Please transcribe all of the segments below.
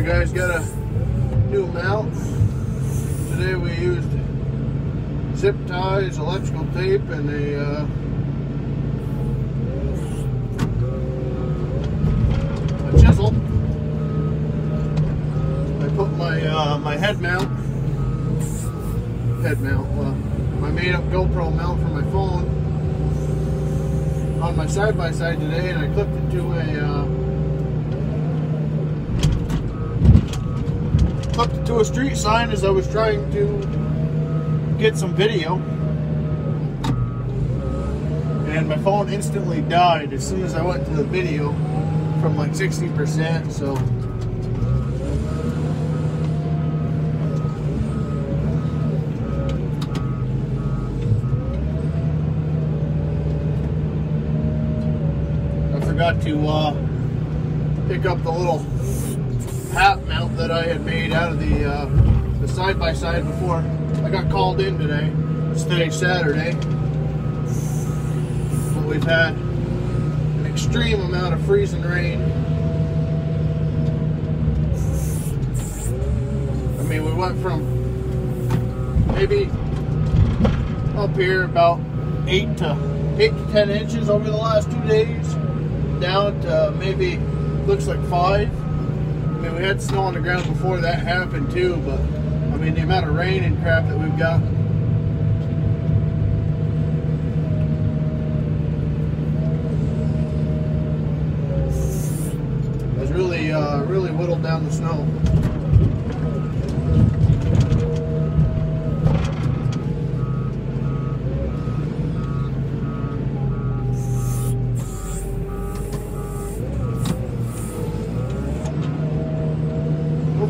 Alright guys, got a new mount. Today we used zip ties, electrical tape, and a chisel. I put my head mount, my made up GoPro mount for my phone on my side-by-side today, and I clipped it to a street sign as I was trying to get some video, and my phone instantly died as soon as I went to the video from like 60%. So I forgot to pick up the little hat mount that I had made out of the side-by-side before I got called in today. It's today's Saturday, but we've had an extreme amount of freezing rain. I mean, we went from maybe up here about 8 to 10 inches over the last 2 days, down to maybe looks like 5. I mean, we had snow on the ground before that happened too, but I mean, the amount of rain and crap that we've got. Has really whittled down the snow.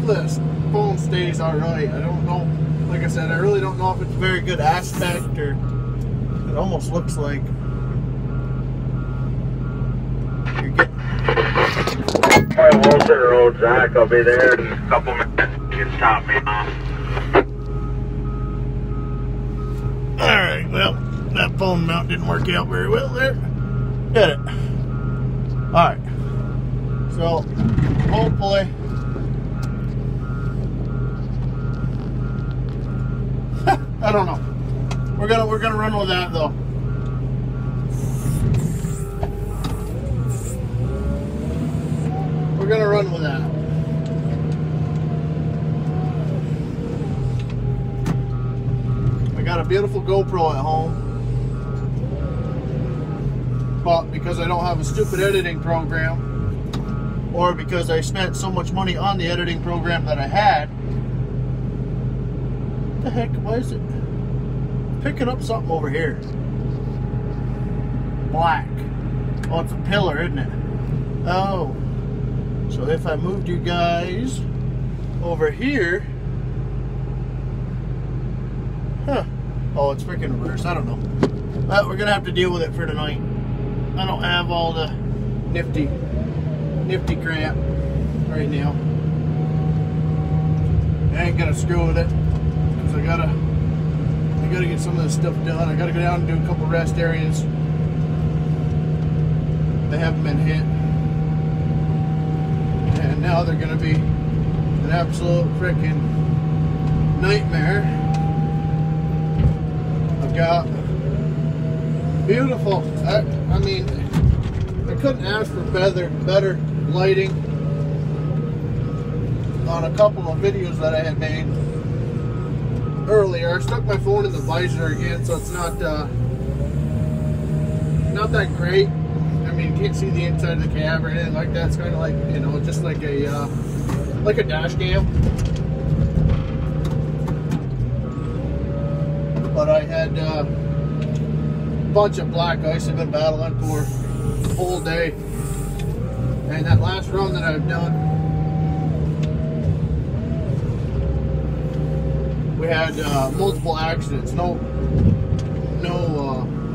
This phone stays alright. I don't know, like I said, I really don't know if it's a very good aspect, or it almost looks like you're getting... Wilson Road, Zach, I'll be there in a couple minutes. You can stop me off. Alright, well, that phone mount didn't work out very well there. Did it? Alright, so hopefully I don't know. We're gonna run with that though. We're gonna run with that. I got a beautiful GoPro at home, but because I don't have a stupid editing program, or because I spent so much money on the editing program that I had. What the heck? Why is it picking up something over here? Black. Oh, it's a pillar, isn't it? Oh. So if I moved you guys over here. Huh. Oh, it's freaking reverse. I don't know. But we're gonna have to deal with it for tonight. I don't have all the nifty crap right now. I ain't gonna screw with it. I gotta get some of this stuff done. I gotta go down and do a couple rest areas. They haven't been hit, and now they're gonna be an absolute freaking nightmare. I've got beautiful. I mean, I couldn't ask for better lighting on a couple of videos that I had made earlier. I stuck my phone in the visor again, so it's not that great. I mean, you can't see the inside of the cab or anything like that. It's kind of like, you know, just like a dash cam. But I had a bunch of black ice I've been battling for the whole day, and that last run that I've done, we had multiple accidents. No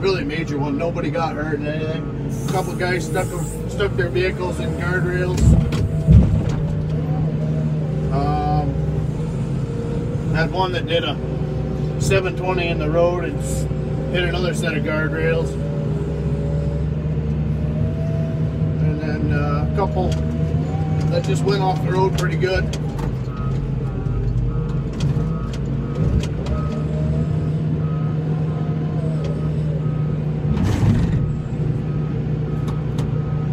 really major one. Nobody got hurt and anything. A couple of guys stuck their vehicles in guardrails. Had one that did a 720 in the road and hit another set of guardrails. And then a couple that just went off the road pretty good.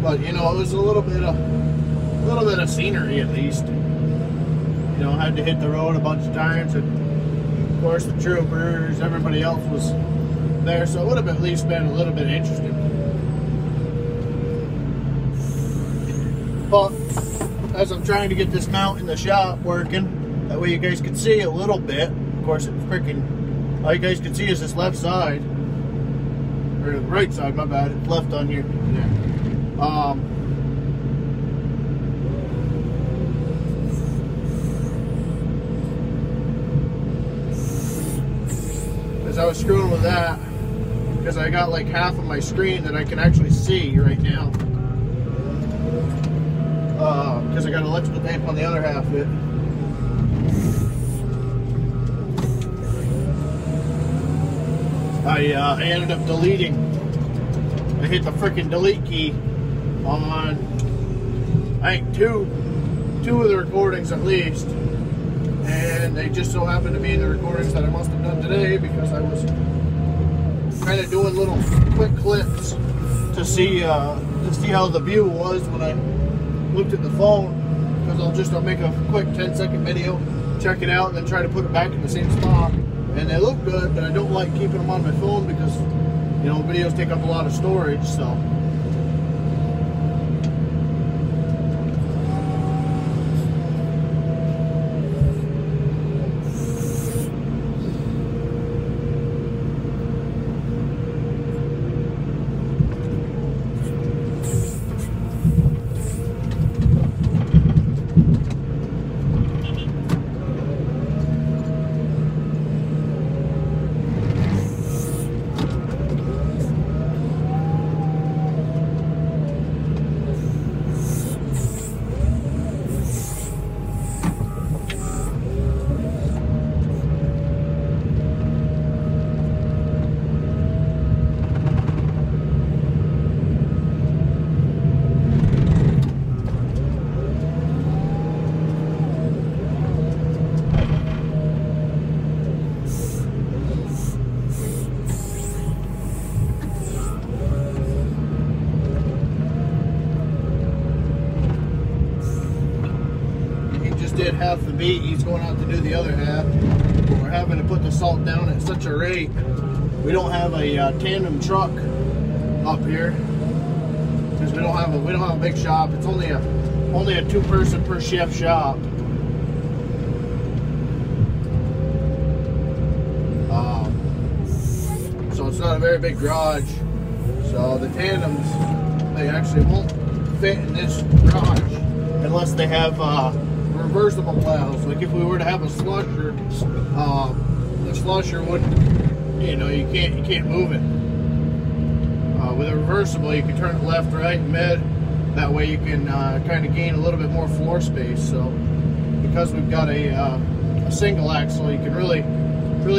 But you know, it was a little bit of scenery at least. You know, had to hit the road a bunch of times, and of course the troopers, everybody else was there, so it would have at least been a little bit interesting. But as I'm trying to get this mount in the shop working, that way you guys can see a little bit. Of course, it's freaking, all you guys can see is this left side, or the right side, my bad, it's left on here. Yeah. As I was screwing with that, because I got like half of my screen that I can actually see right now, because I got electrical tape on the other half of it. I ended up deleting. I hit the freaking delete key on, I think, two of the recordings at least, and they just so happened to be the recordings that I must have done today, because I was kind of doing little quick clips to see how the view was when I looked at the phone, because I'll make a quick 10-second video, check it out, and then try to put it back in the same spot. And they look good, but I don't like keeping them on my phone because, you know, videos take up a lot of storage, so. Did half the beat, he's going out to do the other half, but we're having to put the salt down at such a rate. We don't have a tandem truck up here because we don't have a big shop. It's only a 2-person per shift shop. So it's not a very big garage. So the tandems, they actually won't fit in this garage unless they have reversible valves. Like if we were to have a slusher, the slusher wouldn't, you know, you can't move it. With a reversible, you can turn it left, right, and mid. That way you can kind of gain a little bit more floor space. So because we've got a single axle, you can really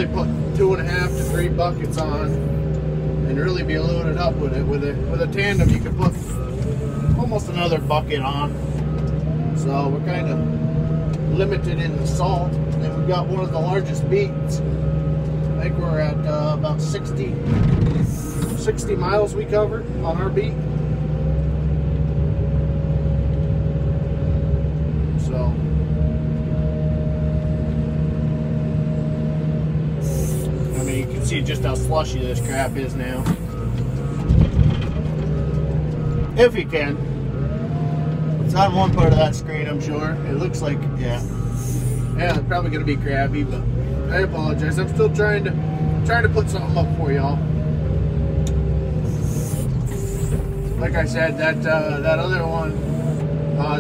put 2.5 to 3 buckets on and really be loaded up with it. With a tandem, you can put almost another bucket on. So we're kind of limited in the salt, and we've got one of the largest beats. I think we're at about 60 miles we covered on our beat. So I mean, you can see just how slushy this crap is now. If you can. It's on one part of that screen, I'm sure. It looks like, yeah, it's probably gonna be crappy, but I apologize. I'm still trying to put something up for y'all. Like I said, that other one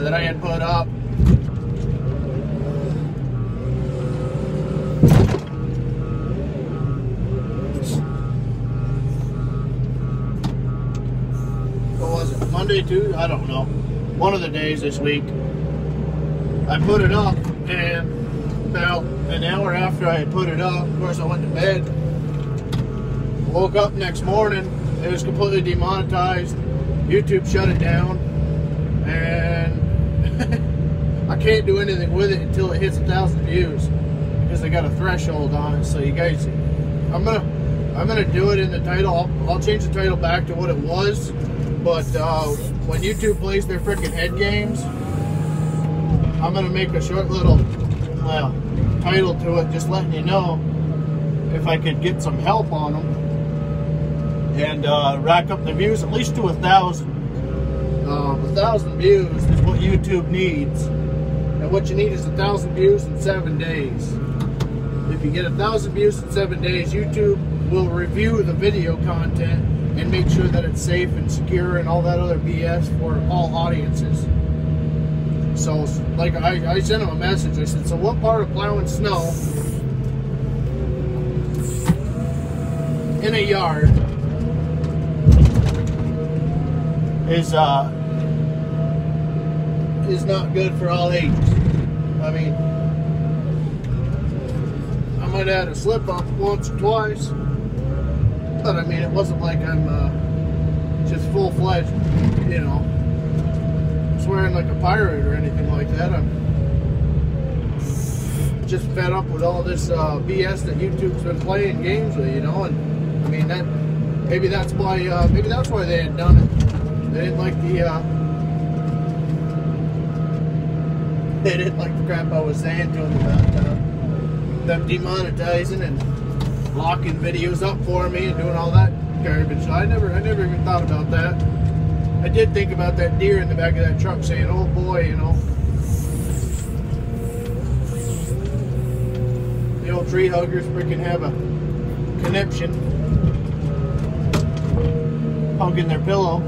that I had put up, what was it? Monday, Tuesday? I don't know. One of the days this week, I put it up, and about an hour after I had put it up, of course I went to bed, woke up next morning, it was completely demonetized, YouTube shut it down, and I can't do anything with it until it hits 1,000 views because I got a threshold on it. So you guys, I'm gonna do it in the title. I'll change the title back to what it was. But when YouTube plays their freaking head games, I'm gonna make a short little, well, title to it, just letting you know if I could get some help on them and rack up the views at least to 1,000. 1,000 views is what YouTube needs, and what you need is 1,000 views in 7 days. If you get 1,000 views in 7 days, YouTube will review the video content and make sure that it's safe and secure and all that other BS for all audiences. So, like, I sent him a message. I said, so what part of plowing snow in a yard is not good for all ages? I mean, I might have had a slip up once or twice, but I mean, it wasn't like I'm just full-fledged, you know, swearing like a pirate or anything like that. I'm just fed up with all this BS that YouTube's been playing games with, you know. And I mean, that maybe that's why they had done it. They didn't like the crap I was saying to them about them demonetizing and locking videos up for me and doing all that garbage. So I never even thought about that. I did think about that deer in the back of that truck saying, oh boy, you know, the old tree huggers freaking have a conniption hugging their pillow.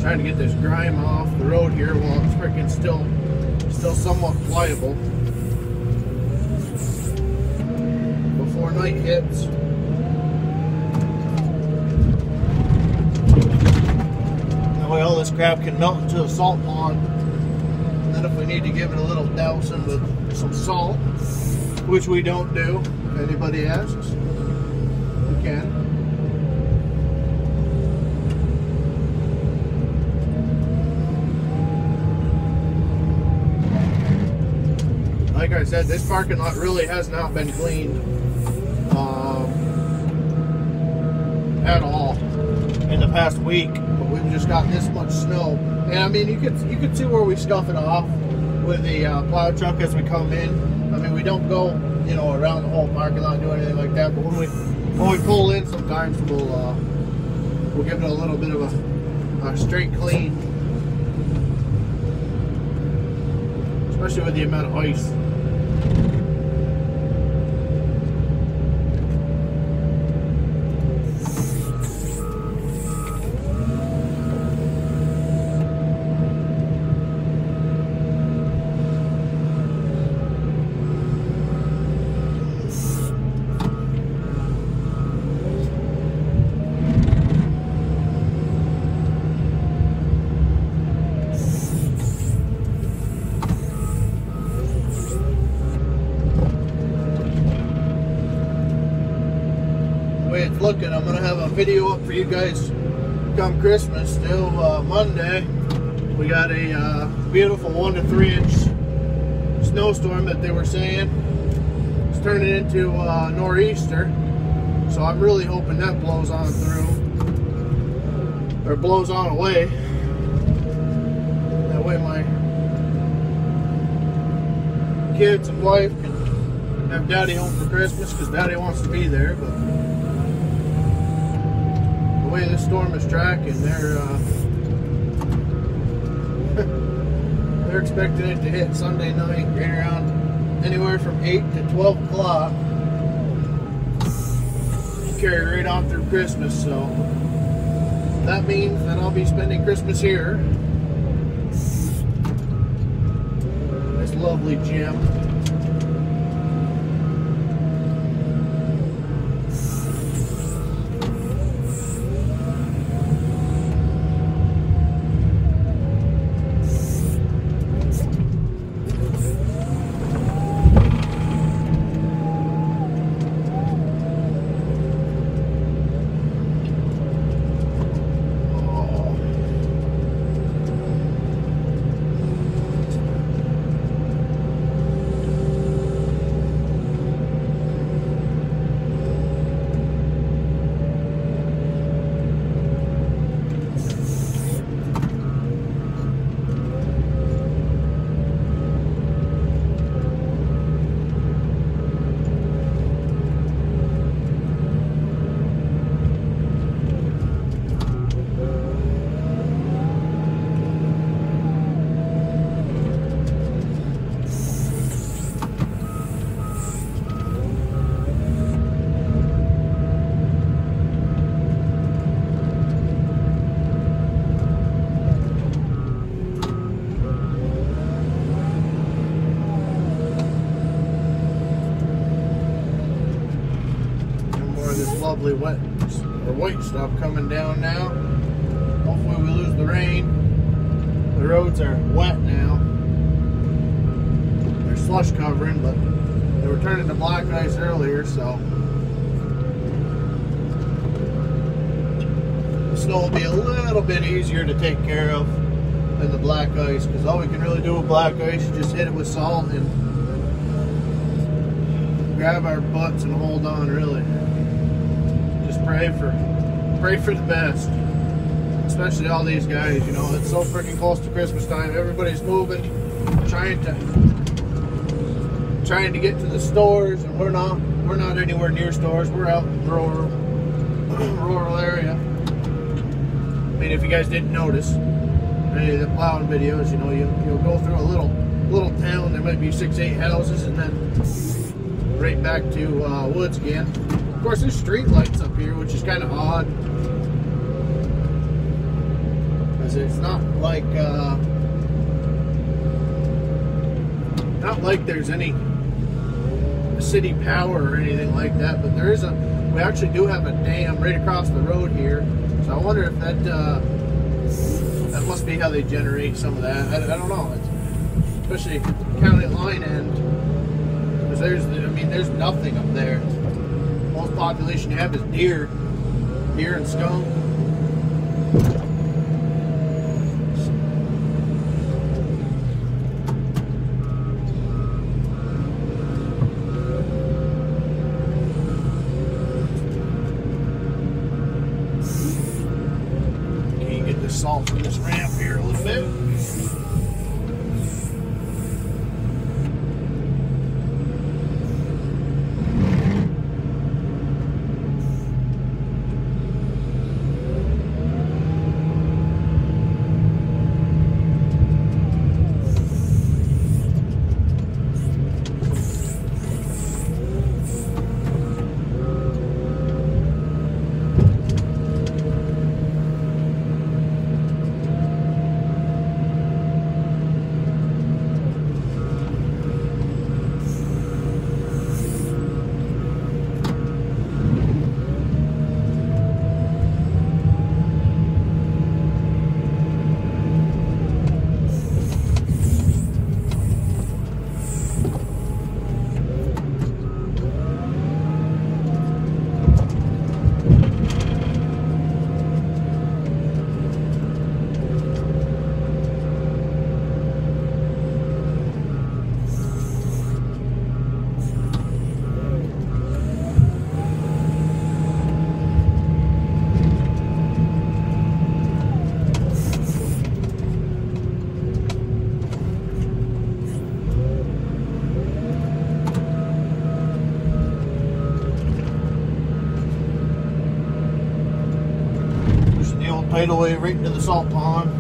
Trying to get this grime off the road here while it's freaking still somewhat pliable before night hits. That way all this crap can melt into a salt pond, and then if we need to give it a little dousing with some salt, which we don't do, if anybody asks, we can. Like I said, this parking lot really has not been cleaned at all in the past week, but we've just got this much snow. And I mean, you could see where we scuff it off with the plow truck as we come in. I mean, we don't go, you know, around the whole parking lot and do anything like that, but when we pull in, sometimes we'll give it a little bit of a straight clean, especially with the amount of ice. It's looking. I'm gonna have a video up for you guys come Christmas. Still Monday, we got a beautiful 1 to 3 inch snowstorm that they were saying it's turning into nor'easter. So I'm really hoping that blows on through, or blows on away. That way my kids and wife can have Daddy home for Christmas, because Daddy wants to be there. But the way this storm is tracking, they're expecting it to hit Sunday night right around anywhere from 8 to 12 o'clock. Carry right on through Christmas, so that means that I'll be spending Christmas here. This lovely gym. lovely wet or white stuff coming down now. Hopefully we lose the rain. The roads are wet now. They're slush covering, but they were turning to black ice earlier, so the snow will be a little bit easier to take care of than the black ice, because all we can really do with black ice is just hit it with salt and grab our butts and hold on, really. Just pray for the best. Especially all these guys, you know, it's so freaking close to Christmas time. Everybody's moving, trying to get to the stores, and we're not anywhere near stores. We're out in the rural area. I mean, if you guys didn't notice any of the plowing videos, you know, you'll go through a little town. There might be 6-8 houses, and then right back to woods again. Of course, there's street lights up here, which is kind of odd. It's not like there's any city power or anything like that, but we actually do have a dam right across the road here. So I wonder if that must be how they generate some of that. I don't know. Especially county line end, because there's nothing up there. Most population you have is deer and skunk. Salt from this ramp here a little bit. Tidal wave right into the salt pond.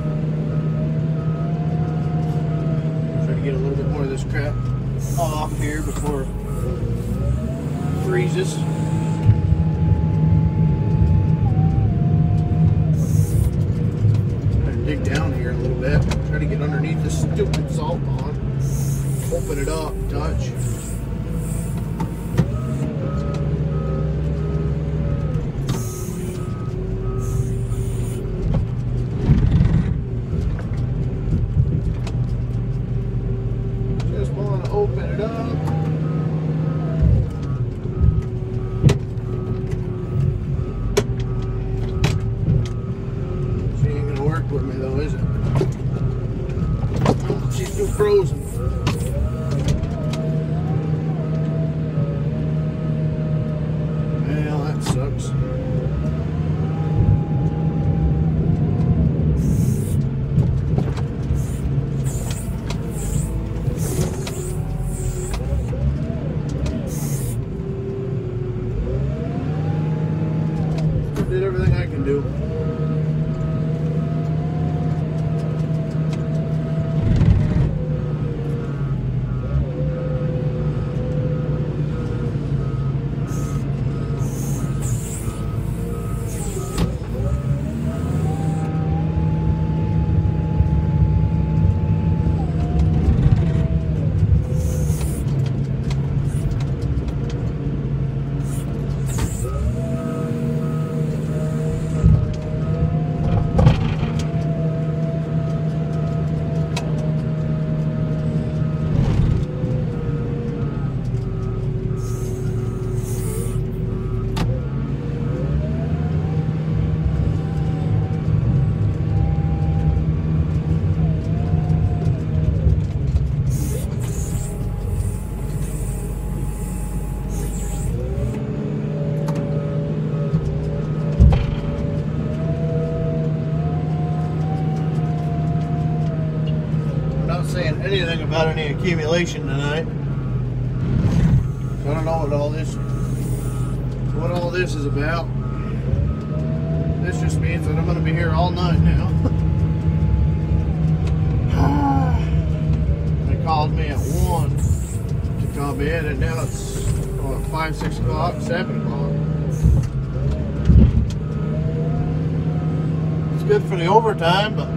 Try to get a little bit more of this crap off here before it freezes. Try to dig down here a little bit. Try to get underneath this stupid salt pond. Open it up, touch. Open it up. She ain't gonna work with me though, is it? Oh, she's too frozen. Well, that sucks. Did everything I can do. anything about any accumulation tonight. So I don't know what all this is about. This just means that I'm going to be here all night now. They called me at 1 to come in, and now it's 5, 6 o'clock, 7 o'clock. It's good for the overtime, but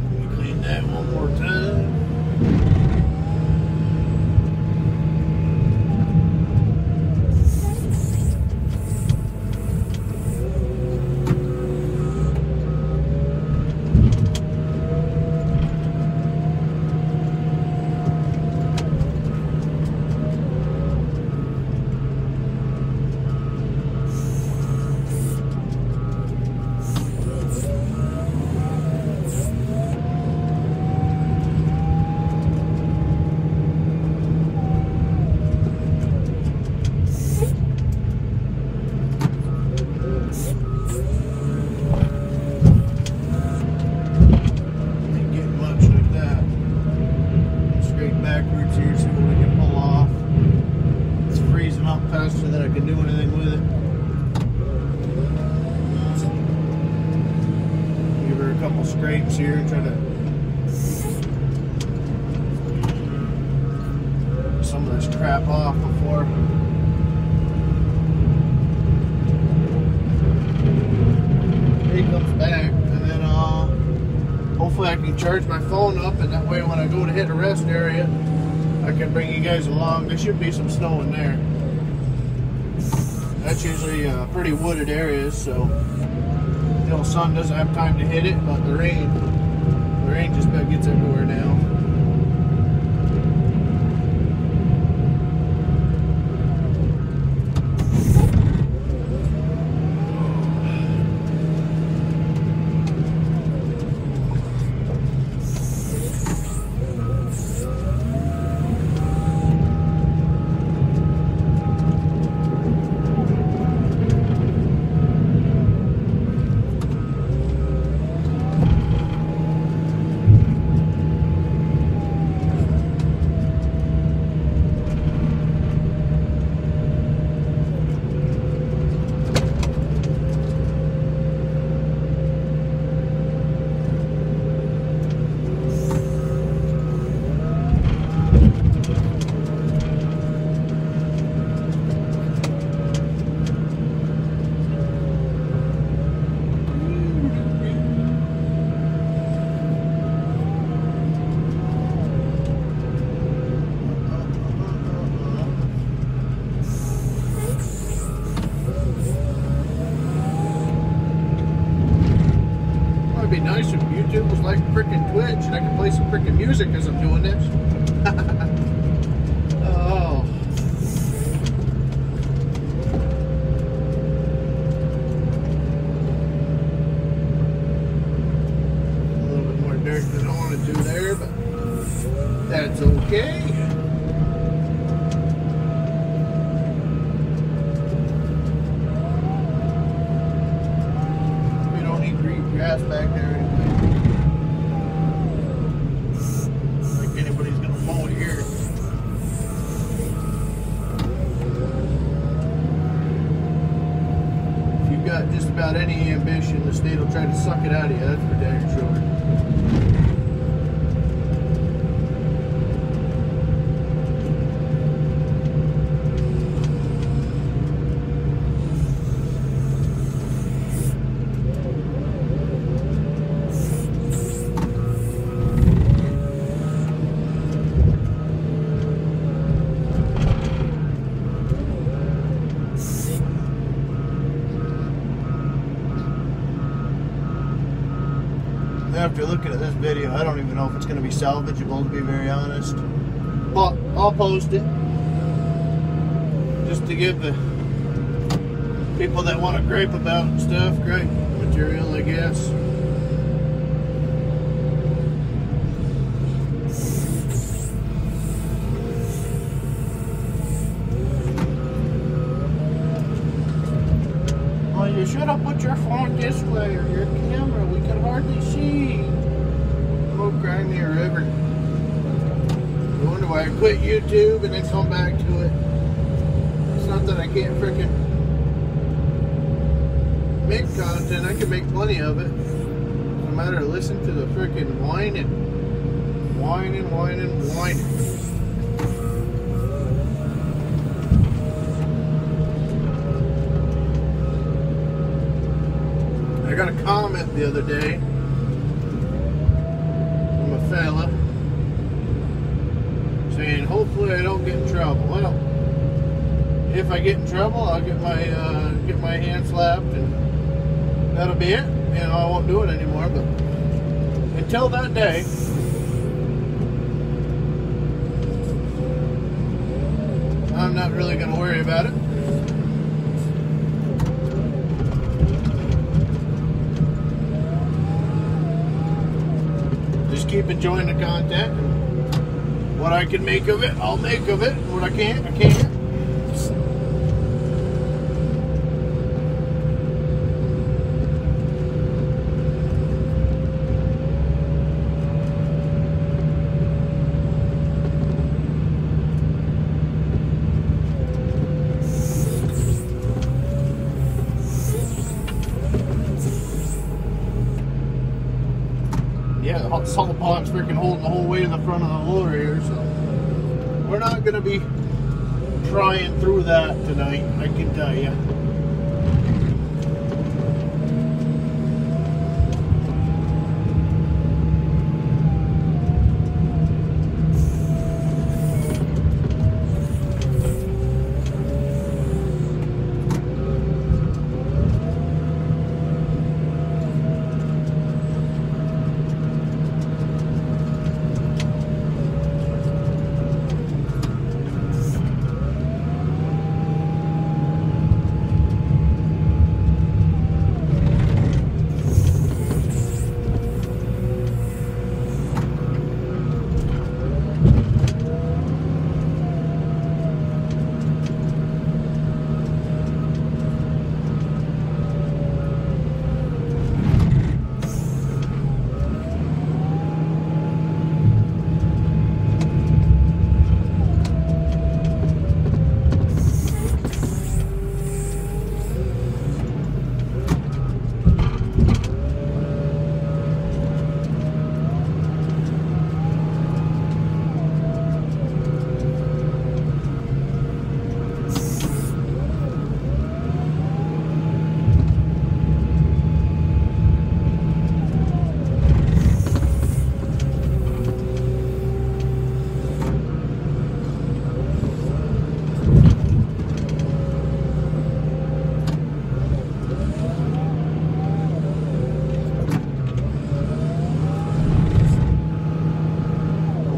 let me clean that one more time. Scrapes here and try to get some of this crap off before he comes back, and then hopefully I can charge my phone up, and that way when I go to hit a rest area I can bring you guys along. There should be some snow in there. That's usually pretty wooded areas, so the sun doesn't have time to hit it, but the rain just about gets everywhere now. It'd be nice if YouTube was like freaking Twitch and I could play some freaking music as I'm doing this. Oh. A little bit more dirt than I want to do there, but that's okay. Grass back there anyway. Like anybody's gonna mow it here. If you've got just about any ambition, the state will try to suck it out of you, that's for dang sure. After looking at this video, I don't even know if it's going to be salvageable, to be very honest. But I'll post it just to give the people that want to gripe about stuff great material, I guess. Well, you should have put your phone this way or your camera I quit YouTube and then come back to it. It's not that I can't freaking make content. I can make plenty of it. No matter, listen to the freaking whining. I got a comment the other day from a fella saying, hopefully I don't get in trouble. Well, if I get in trouble, I'll get my hand slapped, and that'll be it. And I won't do it anymore. But until that day, I'm not really going to worry about it. Just keep enjoying the content. What I can make of it, I'll make of it. What I can't, I can't. Yeah, the salt pond's freaking holding the whole weight of the front of the loader here, so we're not going to be prying through that tonight, I can tell you.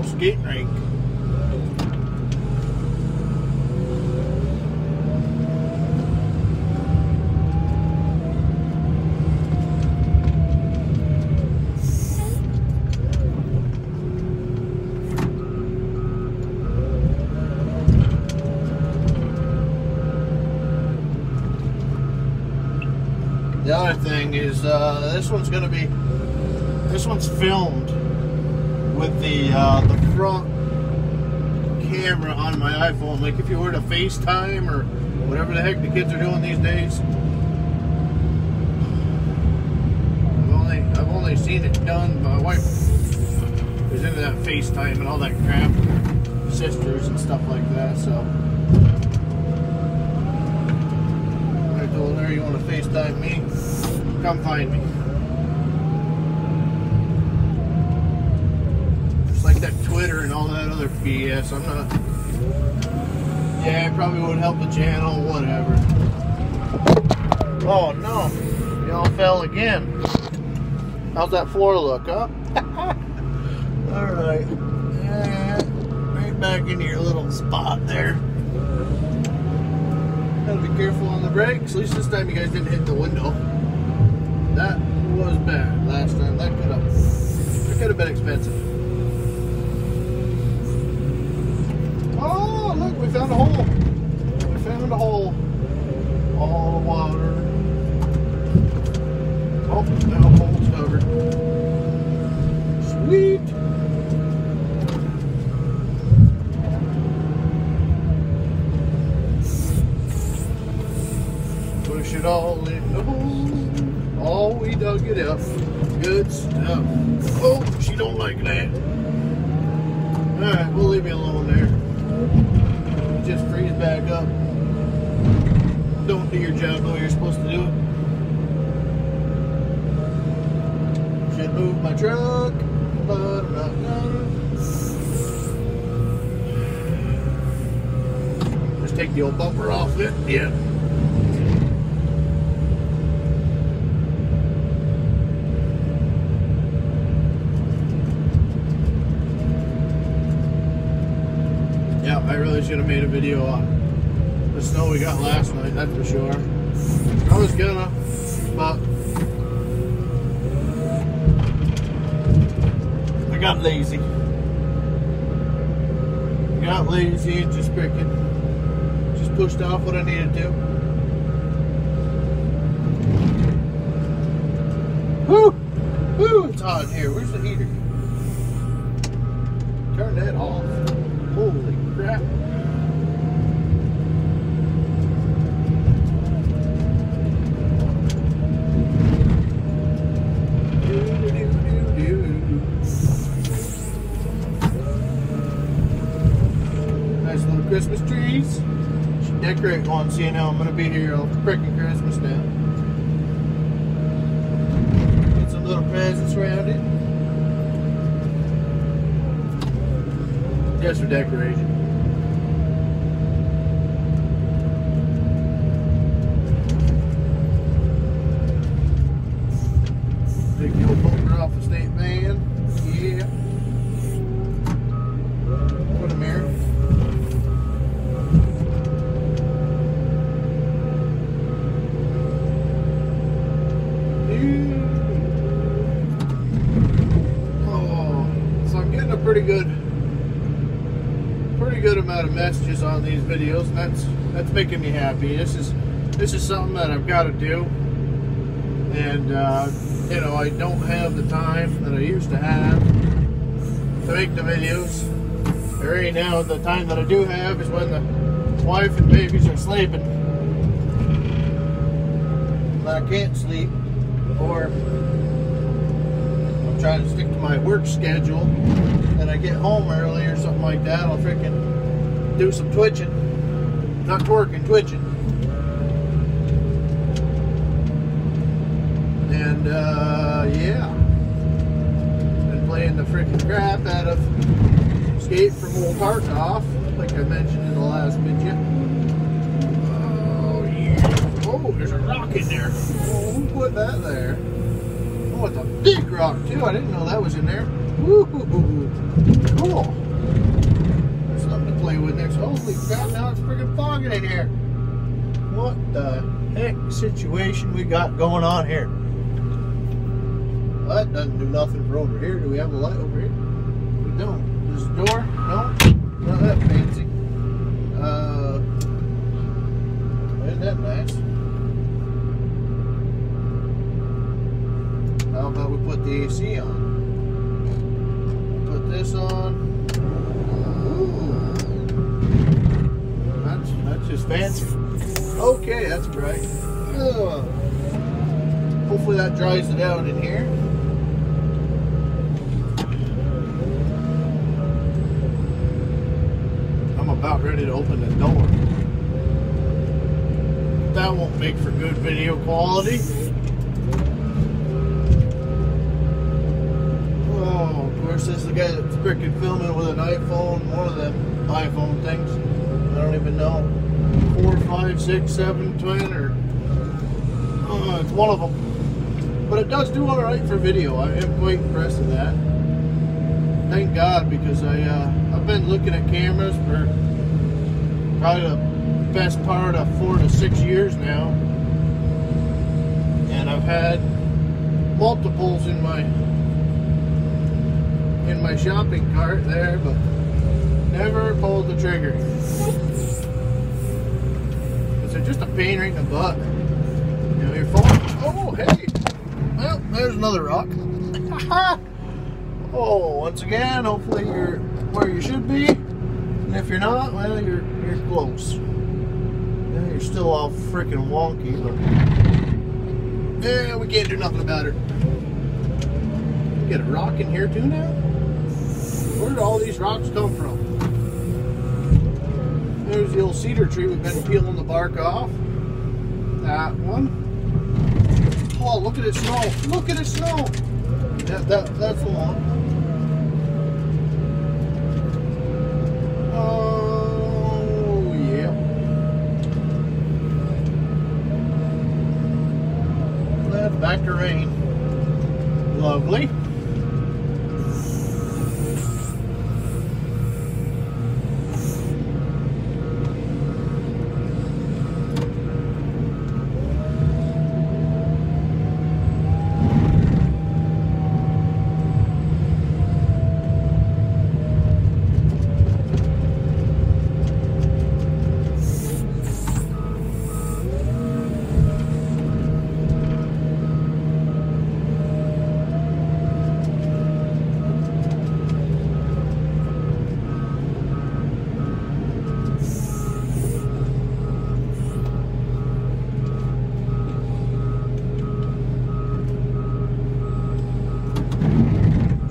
Skating rink. The other thing is this one's filmed with the front camera on my iPhone. Like if you were to FaceTime or whatever the heck the kids are doing these days. I've only seen it done. My wife was into that FaceTime and all that crap, sisters and stuff like that. So I told her, you want to FaceTime me? Come find me. Like that Twitter and all that other BS. I'm not. Yeah, it probably would help the channel, whatever. Oh no, y'all fell again. How's that floor look, huh? Alright. Yeah, right back into your little spot there. Gotta be careful on the brakes. At least this time you guys didn't hit the window. That was bad last time. That could have been expensive. Oh, look, we found a hole. We found a hole. All the water. Oh, now the hole's covered. Sweet. Good stuff. Oh, she don't like that. Alright, we'll leave you alone there. Just freeze back up. Don't do your job the way you're supposed to do it. Should move my truck, but I'm not gonna. Just take the old bumper off it. Yeah. Yeah, I really should have made a video on the snow we got last night, that's for sure. I was gonna, but I got lazy. Got lazy and just pushed off what I needed to. Woo! Woo! It's hot in here. Where's the heater? Turn that off. Holy crap. Nice little Christmas trees. Should decorate one, seeing how I'm going to be here all frickin' Christmas now. Get some little presents around it. Just for decoration. Take the old bumper off the state van. Yeah. Put them here. Oh, so I'm getting a pretty good amount of messages on these videos, and that's making me happy. This is something that I've got to do, and you know, I don't have the time that I used to have to make the videos. Right now, the time that I do have is when the wife and babies are sleeping, but I can't sleep, or I'm trying to stick to my work schedule, and I get home early or something like that. I'll freaking do some twitching, not twerking, twitching, and yeah, been playing the freaking crap out of Escape from Old Tarkov, like I mentioned in the last video. Oh yeah! Oh, there's a rock in there. Oh, who put that there? Oh, it's a big rock too. I didn't know that was in there. Woo! Cool. Play with next. Holy crap, now it's freaking fogging in here. What the heck situation we got going on here? Well, that doesn't do nothing for over here. Do we have a light over here? We don't. There's a door? No? Not that fancy. Isn't that nice? How about we put the AC on? Put this on. Ooh. That's just fancy. Okay, that's bright. Hopefully that dries it out in here. I'm about ready to open the door. That won't make for good video quality. Oh, of course, this is the guy that's freaking filming with an iPhone, one of them iPhone things. I don't even know. 4, 5, 6, 7, 10, or it's one of them. But it does do alright for video. I am quite impressed with that. Thank God, because I've been looking at cameras for probably the best part of 4 to 6 years now, and I've had multiples in my shopping cart there, but never pulled the trigger. They're just a pain right in the butt. You know, your phone. Oh, hey! Well, there's another rock. Oh, once again, hopefully you're where you should be. And if you're not, well, you're close. Yeah, you're still all freaking wonky, but yeah, we can't do nothing about it. get a rock in here too now? Where did all these rocks come from? There's the old cedar tree we've been peeling the bark off. That one. Oh, look at it snow. Look at it snow. That's the one. Oh, yeah. That's back to rain. Lovely.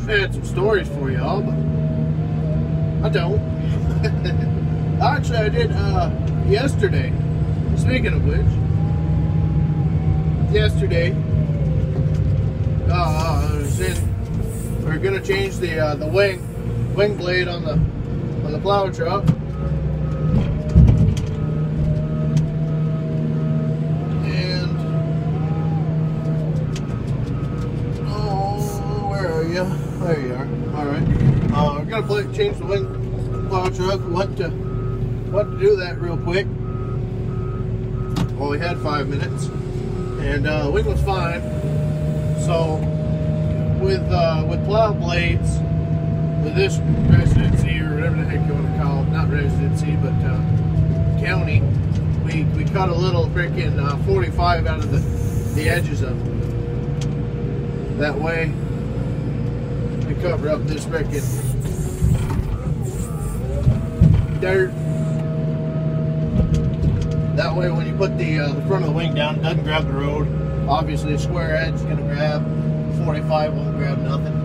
I had some stories for y'all, but I don't. Actually, I did yesterday. Speaking of which, yesterday, we're gonna change the wing blade on the plow truck. There you are. All right. We're gonna change the wing plow truck. What to do that real quick? Well, we had 5 minutes, and the wing was fine. So with plow blades, with this residency or whatever the heck you want to call it, not residency, but county, we cut a little freaking 45 out of the edges of it. That way. Cover up this freaking dirt. That way when you put the front of the wing down, it doesn't grab the road. Obviously a square edge is going to grab. 45 won't grab nothing.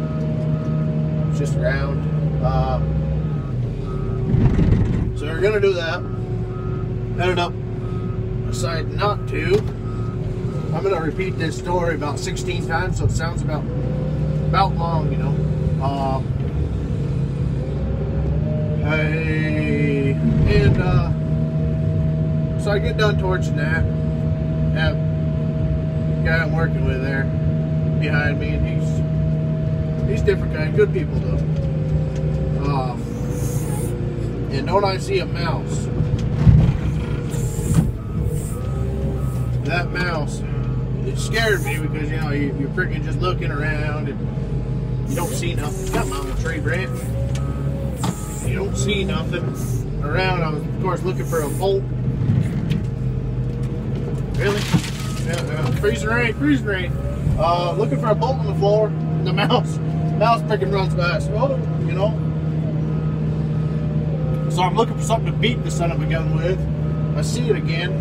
It's just round. So we're going to do that. Ended up deciding not to. I'm going to repeat this story about 16 times so it sounds about long, you know. So I get done torching that. Have the guy I'm working with there behind me, and he's different kind, good people though. And don't I see a mouse? That mouse, it scared me because you know you're freaking just looking around and you don't see nothing. It's got my own tree branch. You don't see nothing around. I was, of course, looking for a bolt. Really? Yeah, freezing rain. Looking for a bolt on the floor. The mouse freaking runs past. Oh, you know. So I'm looking for something to beat the son of a gun with. I see it again.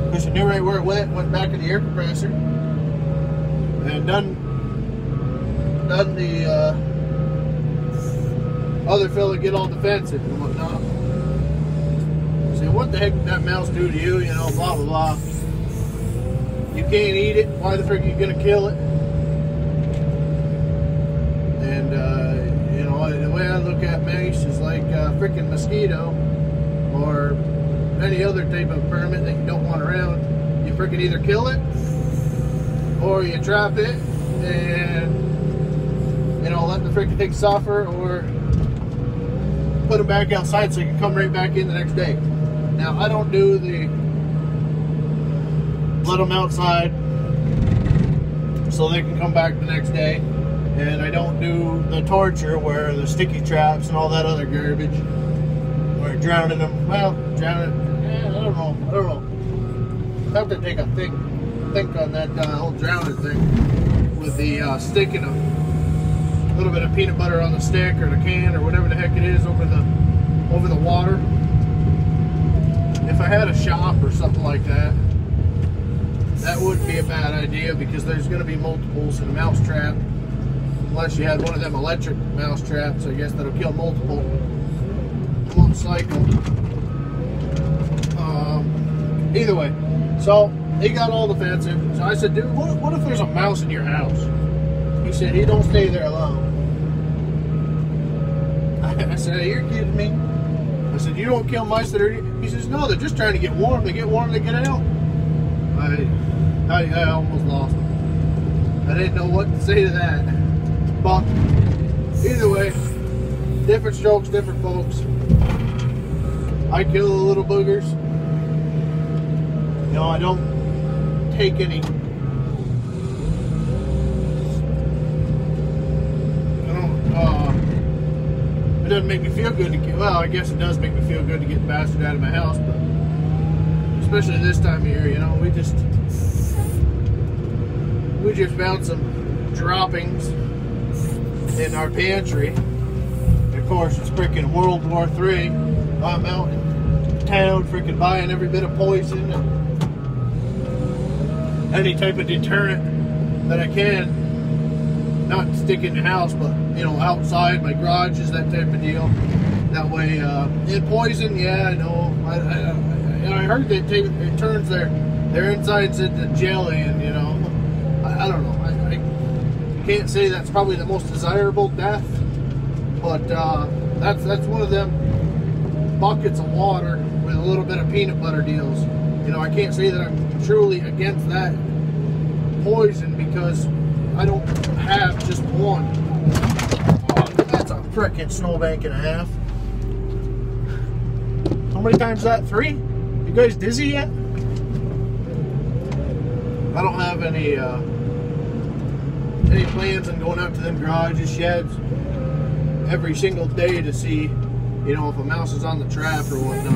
Because I knew right where it went back in the air compressor. And done the other fella get all defensive and whatnot. Say, what the heck did that mouse do to you? You know, blah, blah, blah. You can't eat it. Why the frick are you going to kill it? And, you know, the way I look at mice is like a freaking mosquito or any other type of vermin that you don't want around. You freaking either kill it or you trap it and, you know, let the freaking thing suffer, or put them back outside so you can come right back in the next day. Now, I don't do the let them outside so they can come back the next day, and I don't do the torture where the sticky traps and all that other garbage where drowning them. Well, drowning, I don't know. I have to take a think on that whole drowning thing with the sticking a little bit of peanut butter on the stick or the can or whatever the heck it is over the water. If I had a shop or something like that, that wouldn't be a bad idea, because there's going to be multiples in a mouse trap Unless you had one of them electric mouse traps, I guess that'll kill multiple in one cycle. Either way, so he got all the fence in. So I said, dude, what if there's a mouse in your house? He said, he don't stay there alone. I said, hey, you're kidding me? I said, you don't kill mice that are... He says, no, they're just trying to get warm. They get warm, they get out. I almost lost him. I didn't know what to say to that. But either way, different strokes, different folks. I kill the little boogers. You know, I don't take any. It doesn't make me feel good to get. Well, I guess it does make me feel good to get the bastard out of my house, but especially this time of year, you know, we just found some droppings in our pantry. And of course, it's freaking World War III. I'm out in town, freaking buying every bit of poison and any type of deterrent that I can. Not stick in the house, but you know, outside my garages, that type of deal. That way, in poison, yeah, I know. I heard that it turns their insides into jelly, and you know, I don't know. I can't say that's probably the most desirable death, but that's one of them buckets of water with a little bit of peanut butter deals. You know, I can't say that I'm truly against that poison because I don't have just one. Oh, that's a frickin' snowbank and a half. How many times is that? 3? You guys dizzy yet? I don't have any plans on going out to them garages, sheds every single day to see, you know, if a mouse is on the trap or whatnot.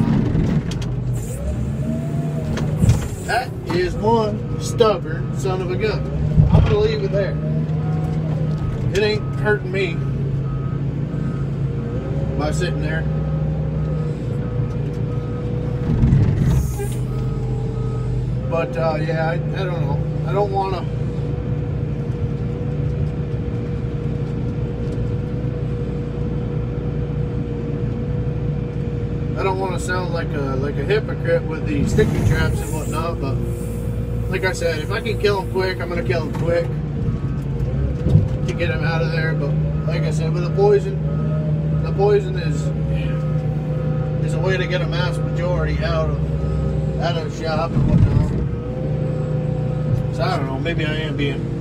That is one stubborn son of a gun. I'm gonna leave it there. It ain't hurting me by sitting there. But yeah, I don't know. I don't want to. I don't want to sound like a hypocrite with the sticky traps and whatnot, but like I said, if I can kill them quick, I'm gonna kill them quick to get them out of there. But like I said, with the poison is a way to get a mass majority out of the shop and whatnot. So I don't know, maybe I am being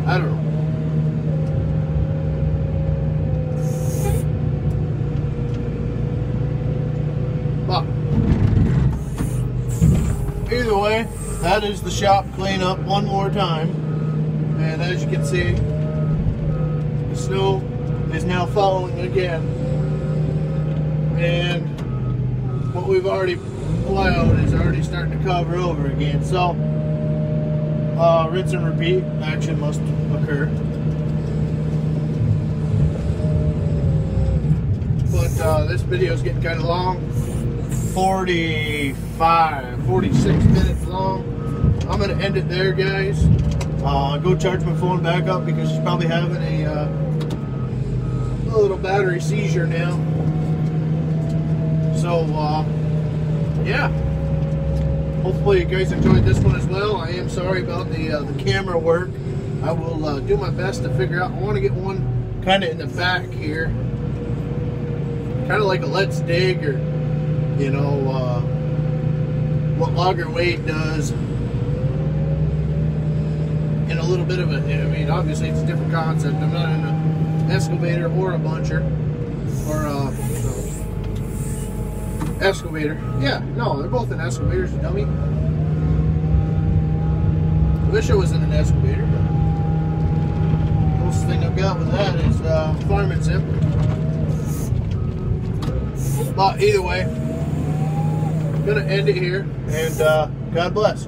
I don't know. But either way, that is the shop cleanup one more time. And as you can see, the snow is now falling again. And what we've already plowed is already starting to cover over again. So, rinse and repeat action must occur. But this video is getting kind of long. 46 minutes long. I'm going to end it there, guys. Go charge my phone back up because she's probably having a little battery seizure now. So, yeah. Hopefully you guys enjoyed this one as well. I am sorry about the camera work. I will do my best to figure out. I want to get one kind of in the back here. Kind of like a Let's Dig, or, you know, what Logger Wade does. In a little bit of a, I mean, obviously it's a different concept. I'm not in an excavator or a buncher. Or excavator. Yeah, no, they're both in excavators, dummy. I wish I was in an excavator, but the closest thing I've got with that is farming sim. But either way, I'm gonna end it here, and God bless.